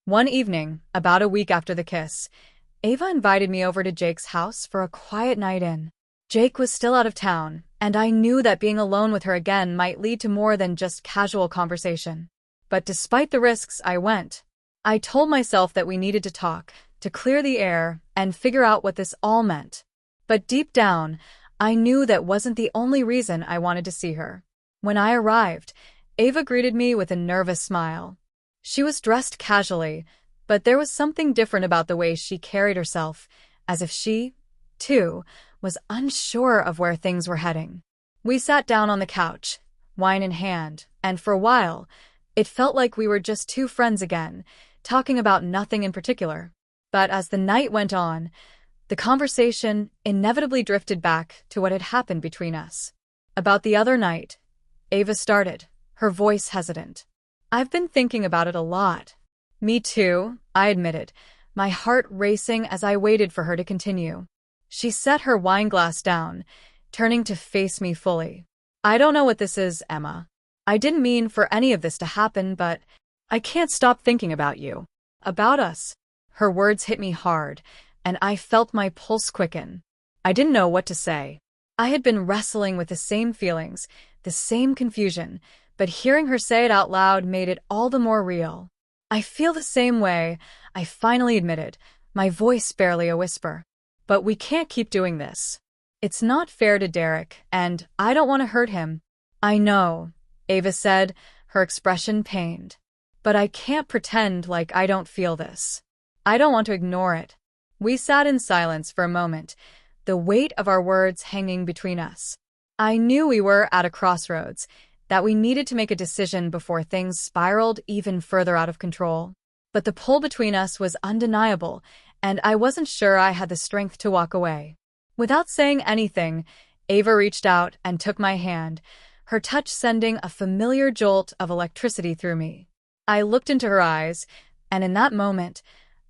One evening, about a week after the kiss, Ava invited me over to Jake's house for a quiet night in. Jake was still out of town, and I knew that being alone with her again might lead to more than just casual conversation. But despite the risks, I went. I told myself that we needed to talk, to clear the air, and figure out what this all meant. But deep down, I knew that wasn't the only reason I wanted to see her. When I arrived, Ava greeted me with a nervous smile. She was dressed casually, but there was something different about the way she carried herself, as if she, too, was unsure of where things were heading. We sat down on the couch, wine in hand, and for a while, it felt like we were just two friends again, talking about nothing in particular. But as the night went on, the conversation inevitably drifted back to what had happened between us. About the other night, Ava started, her voice hesitant. "I've been thinking about it a lot." "Me too," I admitted, my heart racing as I waited for her to continue. She set her wine glass down, turning to face me fully. "I don't know what this is, Emma. I didn't mean for any of this to happen, but I can't stop thinking about you. About us." Her words hit me hard, and I felt my pulse quicken. I didn't know what to say. I had been wrestling with the same feelings, the same confusion, but hearing her say it out loud made it all the more real. "I feel the same way," I finally admitted, my voice barely a whisper. "But we can't keep doing this. It's not fair to Derek, and I don't want to hurt him." "I know," Ava said, her expression pained. "But I can't pretend like I don't feel this. I don't want to ignore it." We sat in silence for a moment, the weight of our words hanging between us. I knew we were at a crossroads, that we needed to make a decision before things spiraled even further out of control. But the pull between us was undeniable, and I wasn't sure I had the strength to walk away. Without saying anything, Ava reached out and took my hand, her touch sending a familiar jolt of electricity through me. I looked into her eyes, and in that moment,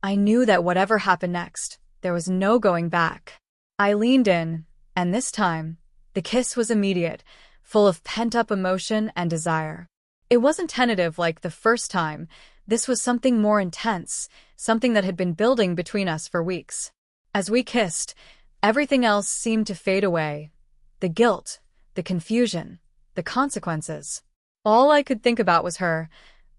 I knew that whatever happened next, there was no going back. I leaned in, and this time, the kiss was immediate, full of pent-up emotion and desire. It wasn't tentative like the first time. This was something more intense, something that had been building between us for weeks. As we kissed, everything else seemed to fade away. The guilt, the confusion, the consequences. All I could think about was her,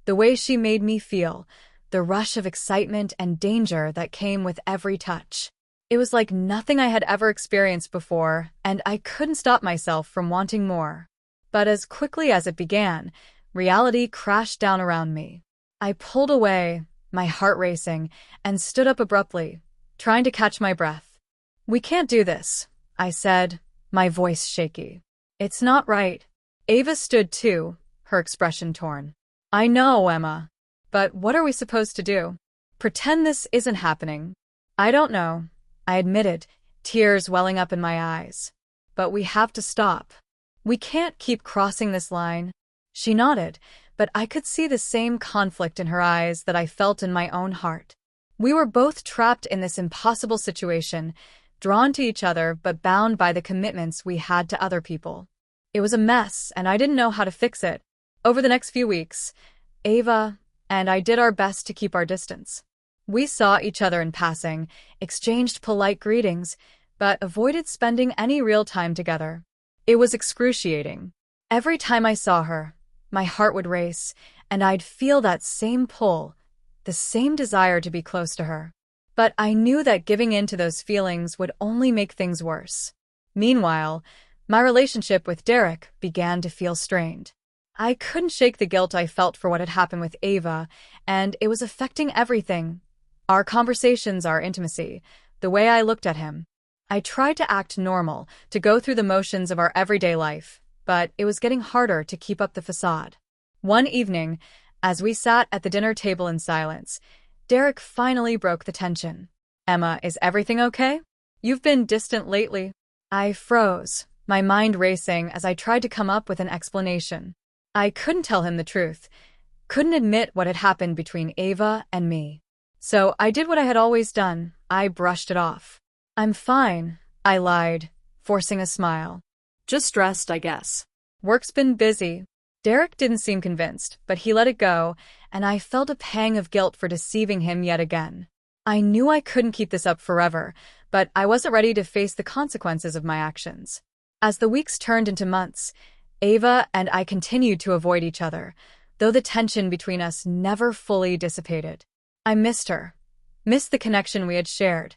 the way she made me feel, the rush of excitement and danger that came with every touch. It was like nothing I had ever experienced before, and I couldn't stop myself from wanting more. But as quickly as it began, reality crashed down around me. I pulled away, my heart racing, and stood up abruptly, trying to catch my breath. "We can't do this," I said, my voice shaky. "It's not right." Ava stood too, her expression torn. "I know, Emma. But what are we supposed to do? Pretend this isn't happening?" "I don't know," I admitted, tears welling up in my eyes. "But we have to stop. We can't keep crossing this line." She nodded, but I could see the same conflict in her eyes that I felt in my own heart. We were both trapped in this impossible situation, drawn to each other but bound by the commitments we had to other people. It was a mess, and I didn't know how to fix it. Over the next few weeks, Ava and I did our best to keep our distance. We saw each other in passing, exchanged polite greetings, but avoided spending any real time together. It was excruciating. Every time I saw her, my heart would race, and I'd feel that same pull, the same desire to be close to her. But I knew that giving in to those feelings would only make things worse. Meanwhile, my relationship with Derek began to feel strained. I couldn't shake the guilt I felt for what had happened with Ava, and it was affecting everything. Our conversations, our intimacy, the way I looked at him. I tried to act normal, to go through the motions of our everyday life, but it was getting harder to keep up the facade. One evening, as we sat at the dinner table in silence, Derek finally broke the tension. "Emma, is everything okay? You've been distant lately." I froze, my mind racing as I tried to come up with an explanation. I couldn't tell him the truth, couldn't admit what had happened between Ava and me. So I did what I had always done. I brushed it off. "I'm fine," I lied, forcing a smile. "Just stressed, I guess. Work's been busy." Derek didn't seem convinced, but he let it go, and I felt a pang of guilt for deceiving him yet again. I knew I couldn't keep this up forever, but I wasn't ready to face the consequences of my actions. As the weeks turned into months, Ava and I continued to avoid each other, though the tension between us never fully dissipated. I missed her, missed the connection we had shared,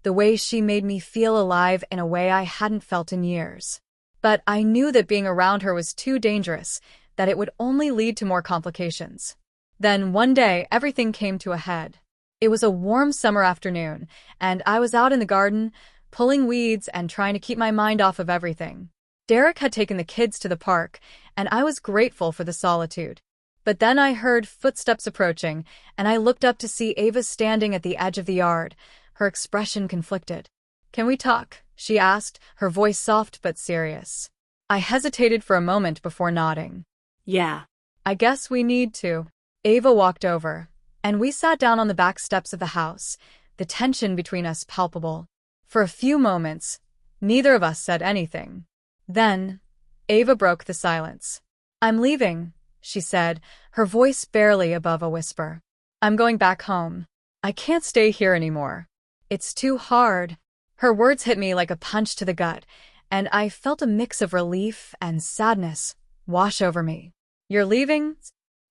the way she made me feel alive in a way I hadn't felt in years. But I knew that being around her was too dangerous, that it would only lead to more complications. Then one day, everything came to a head. It was a warm summer afternoon, and I was out in the garden, pulling weeds and trying to keep my mind off of everything. Derek had taken the kids to the park, and I was grateful for the solitude. But then I heard footsteps approaching, and I looked up to see Ava standing at the edge of the yard, her expression conflicted. "Can we talk?" she asked, her voice soft but serious. I hesitated for a moment before nodding. "Yeah. "I guess we need to." Ava walked over, and we sat down on the back steps of the house, the tension between us palpable. For a few moments, neither of us said anything. Then, Ava broke the silence. "I'm leaving," she said, her voice barely above a whisper. "I'm going back home. I can't stay here anymore. It's too hard." Her words hit me like a punch to the gut, and I felt a mix of relief and sadness wash over me. "You're leaving?"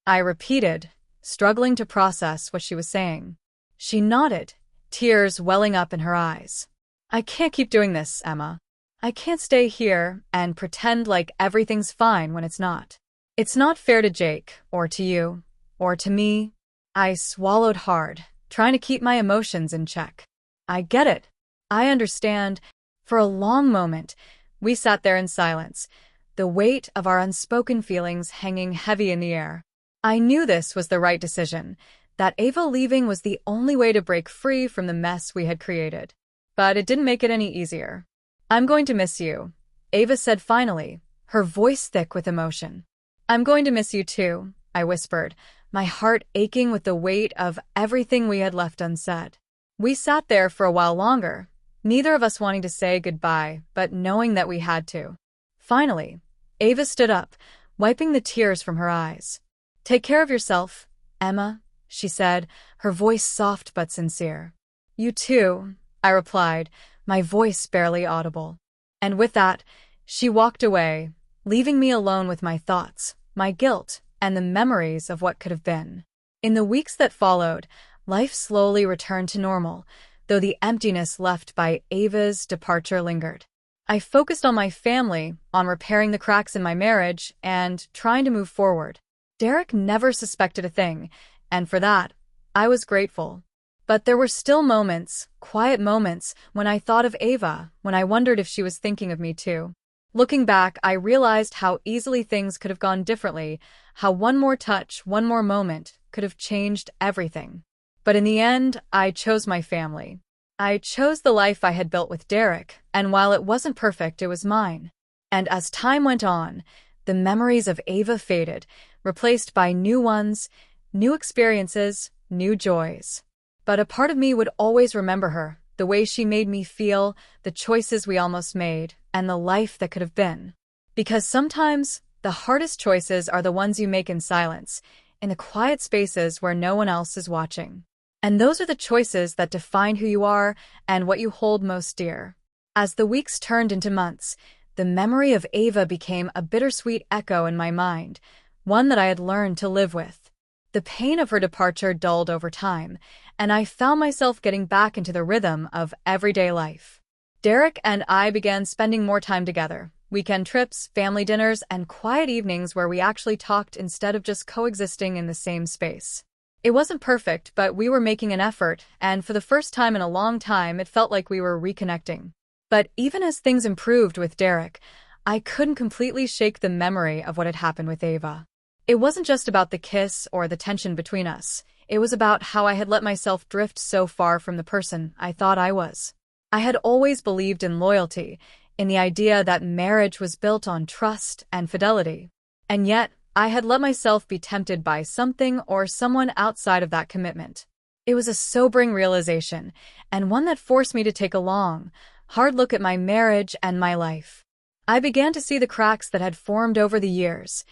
I repeated, struggling to process what she was saying. She nodded, tears welling up in her eyes. "I can't keep doing this, Emma. I can't stay here and pretend like everything's fine when it's not. It's not fair to Jake, or to you, or to me." I swallowed hard, trying to keep my emotions in check. "I get it. I understand." For a long moment, we sat there in silence, the weight of our unspoken feelings hanging heavy in the air. I knew this was the right decision, that Ava leaving was the only way to break free from the mess we had created. But it didn't make it any easier. "I'm going to miss you," Ava said finally, her voice thick with emotion. "I'm going to miss you too," I whispered, my heart aching with the weight of everything we had left unsaid. We sat there for a while longer, neither of us wanting to say goodbye, but knowing that we had to. Finally, Ava stood up, wiping the tears from her eyes. "Take care of yourself, Emma," she said, her voice soft but sincere. "You too," I replied, my voice barely audible. And with that, she walked away, leaving me alone with my thoughts, my guilt, and the memories of what could have been. In the weeks that followed, life slowly returned to normal, though the emptiness left by Ava's departure lingered. I focused on my family, on repairing the cracks in my marriage, and trying to move forward. Derek never suspected a thing, and for that, I was grateful. But there were still moments, quiet moments, when I thought of Ava, when I wondered if she was thinking of me too. Looking back, I realized how easily things could have gone differently, how one more touch, one more moment, could have changed everything. But in the end, I chose my family. I chose the life I had built with Derek, and while it wasn't perfect, it was mine. And as time went on, the memories of Ava faded, replaced by new ones, new experiences, new joys. But a part of me would always remember her, the way she made me feel, the choices we almost made, and the life that could have been. Because sometimes, the hardest choices are the ones you make in silence, in the quiet spaces where no one else is watching. And those are the choices that define who you are and what you hold most dear. As the weeks turned into months, the memory of Ava became a bittersweet echo in my mind, one that I had learned to live with. The pain of her departure dulled over time, and I found myself getting back into the rhythm of everyday life. Derek and I began spending more time together, weekend trips, family dinners, and quiet evenings where we actually talked instead of just coexisting in the same space. It wasn't perfect, but we were making an effort, and for the first time in a long time, it felt like we were reconnecting. But even as things improved with Derek, I couldn't completely shake the memory of what had happened with Ava. It wasn't just about the kiss or the tension between us. It was about how I had let myself drift so far from the person I thought I was. I had always believed in loyalty, in the idea that marriage was built on trust and fidelity. And yet, I had let myself be tempted by something or someone outside of that commitment. It was a sobering realization, and one that forced me to take a long, hard look at my marriage and my life. I began to see the cracks that had formed over the years,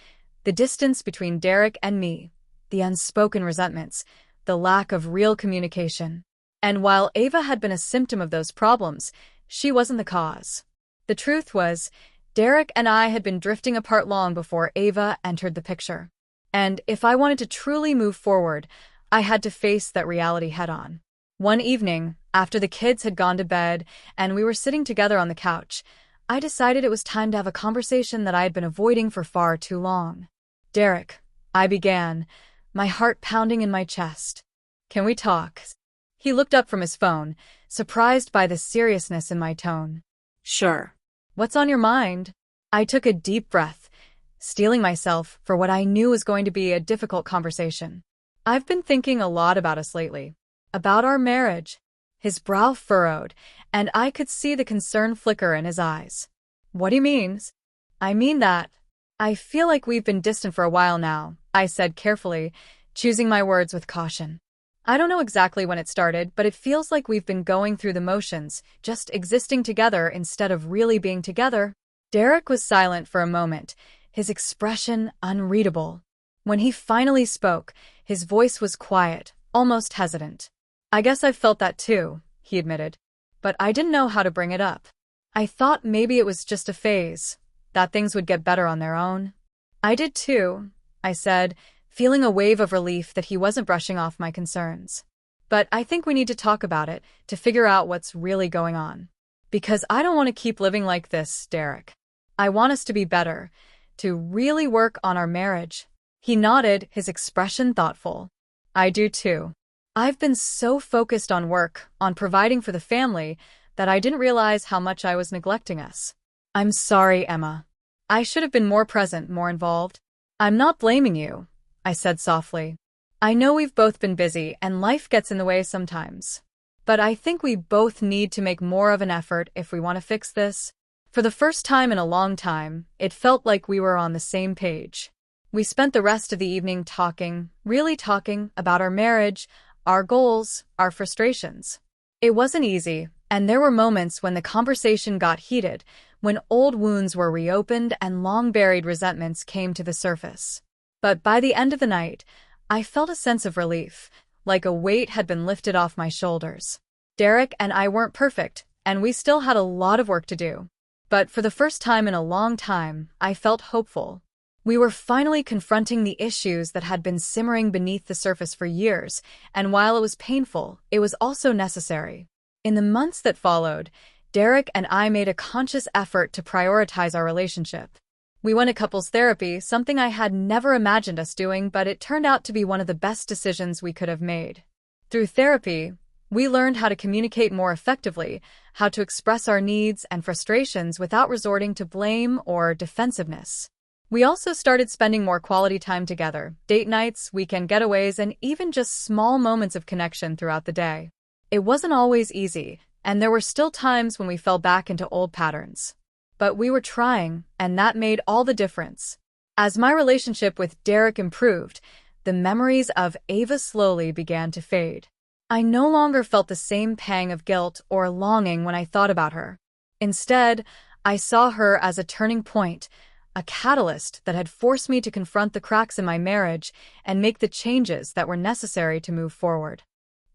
the distance between Derek and me, the unspoken resentments, the lack of real communication. And while Ava had been a symptom of those problems, she wasn't the cause. The truth was, Derek and I had been drifting apart long before Ava entered the picture. And if I wanted to truly move forward, I had to face that reality head-on. One evening, after the kids had gone to bed and we were sitting together on the couch, I decided it was time to have a conversation that I had been avoiding for far too long. "Derek," I began, my heart pounding in my chest. "Can we talk?" He looked up from his phone, surprised by the seriousness in my tone. Sure. "What's on your mind?" I took a deep breath, steeling myself for what I knew was going to be a difficult conversation. "I've been thinking a lot about us lately. About our marriage." His brow furrowed, and I could see the concern flicker in his eyes. "What do you mean?" "I mean that I feel like we've been distant for a while now," I said carefully, choosing my words with caution. "I don't know exactly when it started, but it feels like we've been going through the motions, just existing together instead of really being together." Derek was silent for a moment, his expression unreadable. When he finally spoke, his voice was quiet, almost hesitant. "I guess I've felt that too," he admitted. "But I didn't know how to bring it up. I thought maybe it was just a phase, that things would get better on their own." "I did too," I said, feeling a wave of relief that he wasn't brushing off my concerns. "But I think we need to talk about it, to figure out what's really going on. Because I don't want to keep living like this, Derek. I want us to be better, to really work on our marriage." He nodded, his expression thoughtful. "I do too. I've been so focused on work, on providing for the family, that I didn't realize how much I was neglecting us. I'm sorry, Emma. I should have been more present, more involved." "I'm not blaming you," I said softly. "I know we've both been busy and life gets in the way sometimes. But I think we both need to make more of an effort if we want to fix this." For the first time in a long time, it felt like we were on the same page. We spent the rest of the evening talking, really talking, about our marriage, our goals, our frustrations. It wasn't easy, and there were moments when the conversation got heated, when old wounds were reopened and long-buried resentments came to the surface. But by the end of the night, I felt a sense of relief, like a weight had been lifted off my shoulders. Derek and I weren't perfect, and we still had a lot of work to do. But for the first time in a long time, I felt hopeful. We were finally confronting the issues that had been simmering beneath the surface for years, and while it was painful, it was also necessary. In the months that followed, Derek and I made a conscious effort to prioritize our relationship. We went to couples therapy, something I had never imagined us doing, but it turned out to be one of the best decisions we could have made. Through therapy, we learned how to communicate more effectively, how to express our needs and frustrations without resorting to blame or defensiveness. We also started spending more quality time together, date nights, weekend getaways, and even just small moments of connection throughout the day. It wasn't always easy, and there were still times when we fell back into old patterns. But we were trying, and that made all the difference. As my relationship with Derek improved, the memories of Ava slowly began to fade. I no longer felt the same pang of guilt or longing when I thought about her. Instead, I saw her as a turning point, a catalyst that had forced me to confront the cracks in my marriage and make the changes that were necessary to move forward.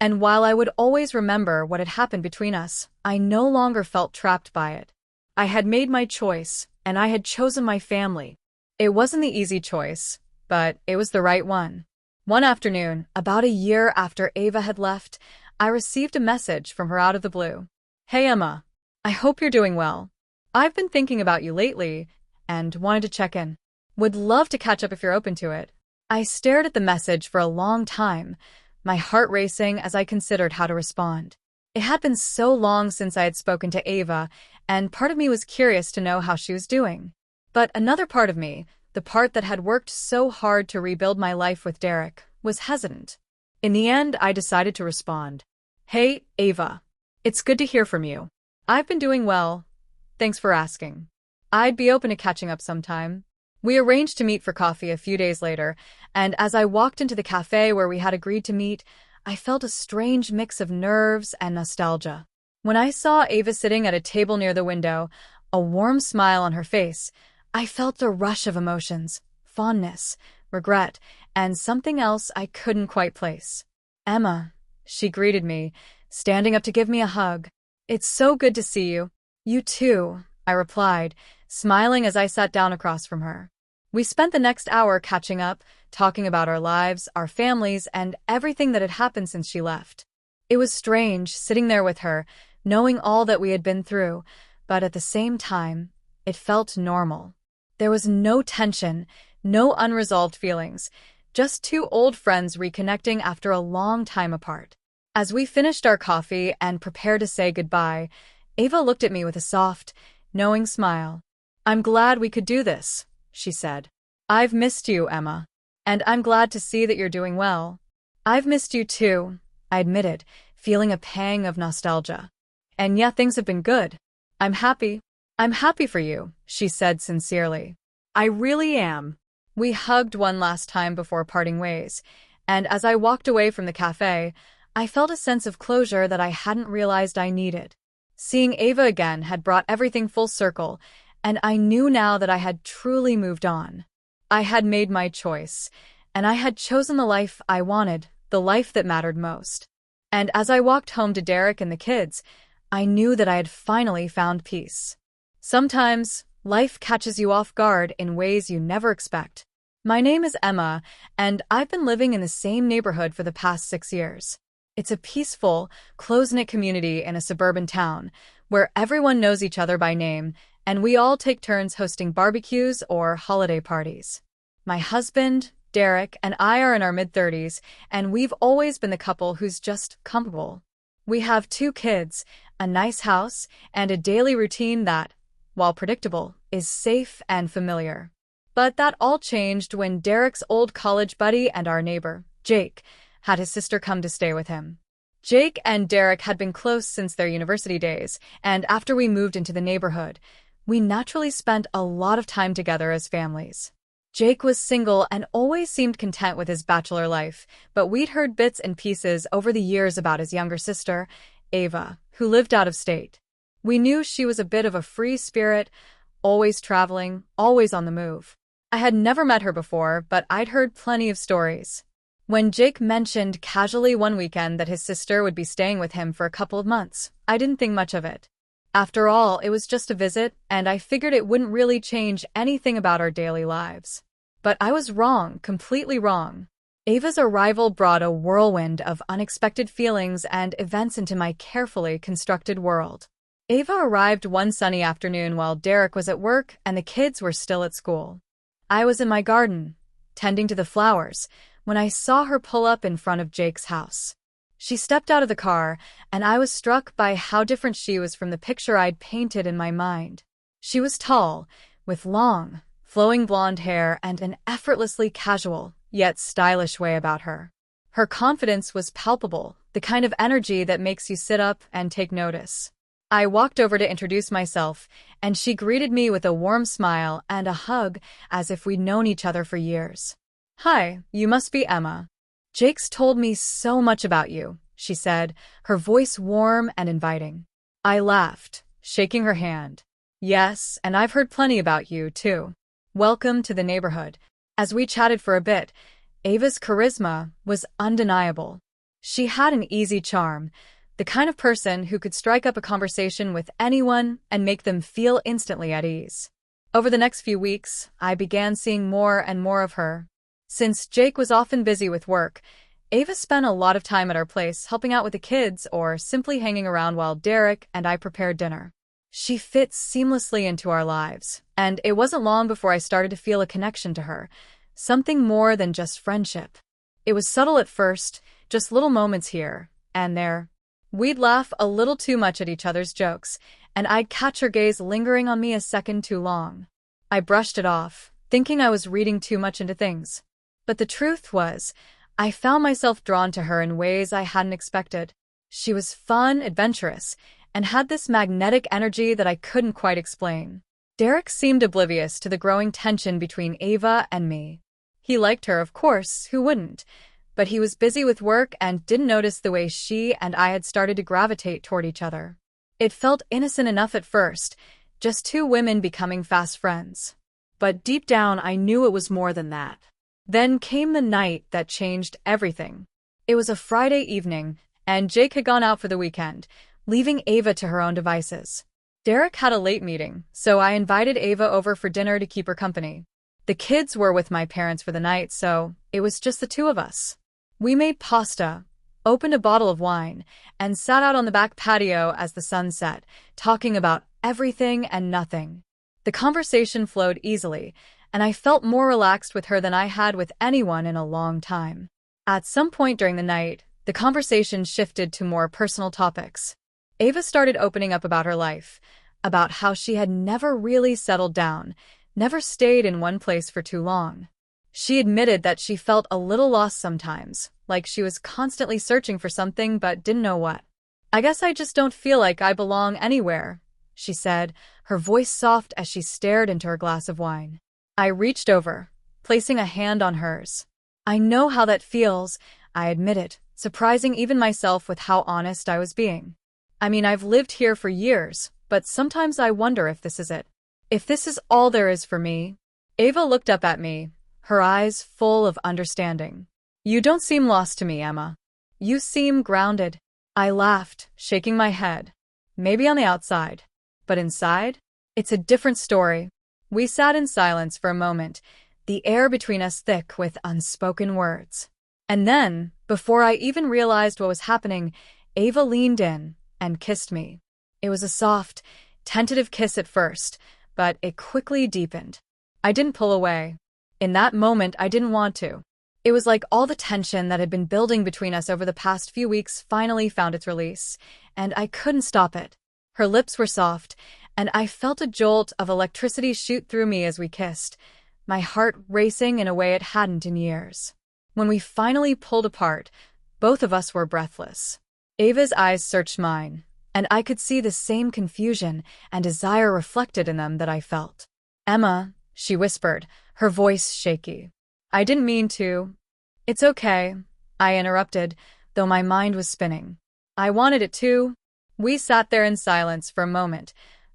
And while I would always remember what had happened between us, I no longer felt trapped by it. I had made my choice, and I had chosen my family. It wasn't the easy choice, but it was the right one. One afternoon, about a year after Ava had left, I received a message from her out of the blue. "Hey Emma, I hope you're doing well. I've been thinking about you lately, and wanted to check in. Would love to catch up if you're open to it." I stared at the message for a long time, my heart racing as I considered how to respond. It had been so long since I had spoken to Ava, and part of me was curious to know how she was doing. But another part of me, the part that had worked so hard to rebuild my life with Derek, was hesitant. In the end, I decided to respond. "Hey, Ava. It's good to hear from you. I've been doing well. Thanks for asking. I'd be open to catching up sometime." We arranged to meet for coffee a few days later, and as I walked into the cafe where we had agreed to meet, I felt a strange mix of nerves and nostalgia. When I saw Ava sitting at a table near the window, a warm smile on her face, I felt a rush of emotions, fondness, regret, and something else I couldn't quite place. Emma, she greeted me, standing up to give me a hug. It's so good to see you. You too, I replied, smiling as I sat down across from her. We spent the next hour catching up, talking about our lives, our families, and everything that had happened since she left. It was strange sitting there with her, knowing all that we had been through, but at the same time, it felt normal. There was no tension, no unresolved feelings, just two old friends reconnecting after a long time apart. As we finished our coffee and prepared to say goodbye, Ava looked at me with a soft, knowing smile. I'm glad we could do this, she said. I've missed you, Emma. And I'm glad to see that you're doing well. I've missed you too, I admitted, feeling a pang of nostalgia. And yeah, things have been good. I'm happy. I'm happy for you, she said sincerely. I really am. We hugged one last time before parting ways, and as I walked away from the cafe, I felt a sense of closure that I hadn't realized I needed. Seeing Ava again had brought everything full circle, and I knew now that I had truly moved on. I had made my choice, and I had chosen the life I wanted, the life that mattered most. And as I walked home to Derek and the kids, I knew that I had finally found peace. Sometimes, life catches you off guard in ways you never expect. My name is Emma, and I've been living in the same neighborhood for the past 6 years. It's a peaceful, close-knit community in a suburban town, where everyone knows each other by name, and we all take turns hosting barbecues or holiday parties. My husband, Derek, and I are in our mid-30s, and we've always been the couple who's just comfortable. We have 2 kids, a nice house, and a daily routine that, while predictable, is safe and familiar. But that all changed when Derek's old college buddy and our neighbor, Jake, had his sister come to stay with him. Jake and Derek had been close since their university days, and after we moved into the neighborhood, we naturally spent a lot of time together as families. Jake was single and always seemed content with his bachelor life, but we'd heard bits and pieces over the years about his younger sister, Ava, who lived out of state. We knew she was a bit of a free spirit, always traveling, always on the move. I had never met her before, but I'd heard plenty of stories. When Jake mentioned casually one weekend that his sister would be staying with him for a couple of months, I didn't think much of it. After all, it was just a visit, and I figured it wouldn't really change anything about our daily lives. But I was wrong, completely wrong. Ava's arrival brought a whirlwind of unexpected feelings and events into my carefully constructed world. Ava arrived one sunny afternoon while Derek was at work and the kids were still at school. I was in my garden, tending to the flowers, when I saw her pull up in front of Jake's house. She stepped out of the car, and I was struck by how different she was from the picture I'd painted in my mind. She was tall, with long, flowing blonde hair and an effortlessly casual, yet stylish way about her. Her confidence was palpable, the kind of energy that makes you sit up and take notice. I walked over to introduce myself, and she greeted me with a warm smile and a hug as if we'd known each other for years. Hi, you must be Emma. Jake's told me so much about you, she said, her voice warm and inviting. I laughed, shaking her hand. Yes, and I've heard plenty about you, too. Welcome to the neighborhood. As we chatted for a bit, Ava's charisma was undeniable. She had an easy charm, the kind of person who could strike up a conversation with anyone and make them feel instantly at ease. Over the next few weeks, I began seeing more and more of her. Since Jake was often busy with work, Ava spent a lot of time at our place helping out with the kids or simply hanging around while Derek and I prepared dinner. She fit seamlessly into our lives, and it wasn't long before I started to feel a connection to her, something more than just friendship. It was subtle at first, just little moments here and there. We'd laugh a little too much at each other's jokes, and I'd catch her gaze lingering on me a second too long. I brushed it off, thinking I was reading too much into things. But the truth was, I found myself drawn to her in ways I hadn't expected. She was fun, adventurous, and had this magnetic energy that I couldn't quite explain. Derek seemed oblivious to the growing tension between Ava and me. He liked her, of course, who wouldn't? But he was busy with work and didn't notice the way she and I had started to gravitate toward each other. It felt innocent enough at first, just two women becoming fast friends. But deep down I knew it was more than that. Then came the night that changed everything. It was a Friday evening, and Jake had gone out for the weekend, leaving Ava to her own devices. Derek had a late meeting, so I invited Ava over for dinner to keep her company. The kids were with my parents for the night, so it was just the two of us. We made pasta, opened a bottle of wine, and sat out on the back patio as the sun set, talking about everything and nothing. The conversation flowed easily, and I felt more relaxed with her than I had with anyone in a long time. At some point during the night, the conversation shifted to more personal topics. Ava started opening up about her life, about how she had never really settled down, never stayed in one place for too long. She admitted that she felt a little lost sometimes, like she was constantly searching for something but didn't know what. "I guess I just don't feel like I belong anywhere," she said, her voice soft as she stared into her glass of wine. I reached over, placing a hand on hers. "I know how that feels," I admitted, surprising even myself with how honest I was being. "I mean, I've lived here for years, but sometimes I wonder if this is it. If this is all there is for me." Ava looked up at me, her eyes full of understanding. "You don't seem lost to me, Emma. You seem grounded." I laughed, shaking my head. "Maybe on the outside, but inside? It's a different story." We sat in silence for a moment, the air between us thick with unspoken words. And then, before I even realized what was happening, Ava leaned in and kissed me. It was a soft, tentative kiss at first, but it quickly deepened. I didn't pull away. In that moment, I didn't want to. It was like all the tension that had been building between us over the past few weeks finally found its release, and I couldn't stop it. Her lips were soft, and I felt a jolt of electricity shoot through me as we kissed, my heart racing in a way it hadn't in years. When we finally pulled apart, both of us were breathless. Ava's eyes searched mine, and I could see the same confusion and desire reflected in them that I felt. "Emma," she whispered, her voice shaky. "I didn't mean to." "It's okay," I interrupted, though my mind was spinning. "I wanted it to." We sat there in silence for a moment,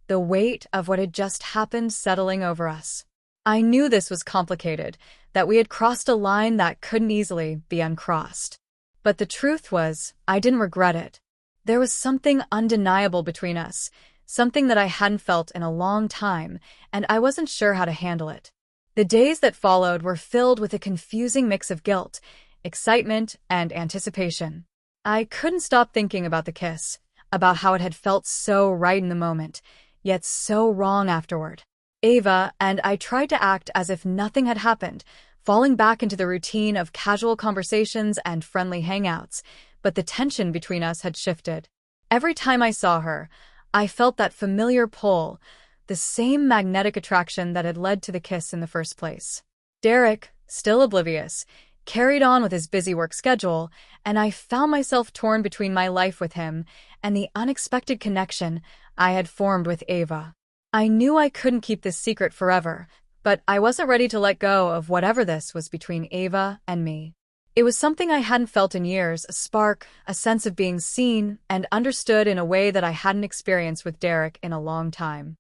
the weight of what had just happened settling over us. I knew this was complicated, that we had crossed a line that couldn't easily be uncrossed. But the truth was, I didn't regret it. There was something undeniable between us, something that I hadn't felt in a long time, and I wasn't sure how to handle it. The days that followed were filled with a confusing mix of guilt, excitement, and anticipation. I couldn't stop thinking about the kiss, about how it had felt so right in the moment, yet so wrong afterward. Ava and I tried to act as if nothing had happened, falling back into the routine of casual conversations and friendly hangouts, but the tension between us had shifted. Every time I saw her, I felt that familiar pull, the same magnetic attraction that had led to the kiss in the first place. Derek, still oblivious, carried on with his busy work schedule, and I found myself torn between my life with him and the unexpected connection I had formed with Ava. I knew I couldn't keep this secret forever, but I wasn't ready to let go of whatever this was between Ava and me. It was something I hadn't felt in years, a spark, a sense of being seen and understood in a way that I hadn't experienced with Derek in a long time.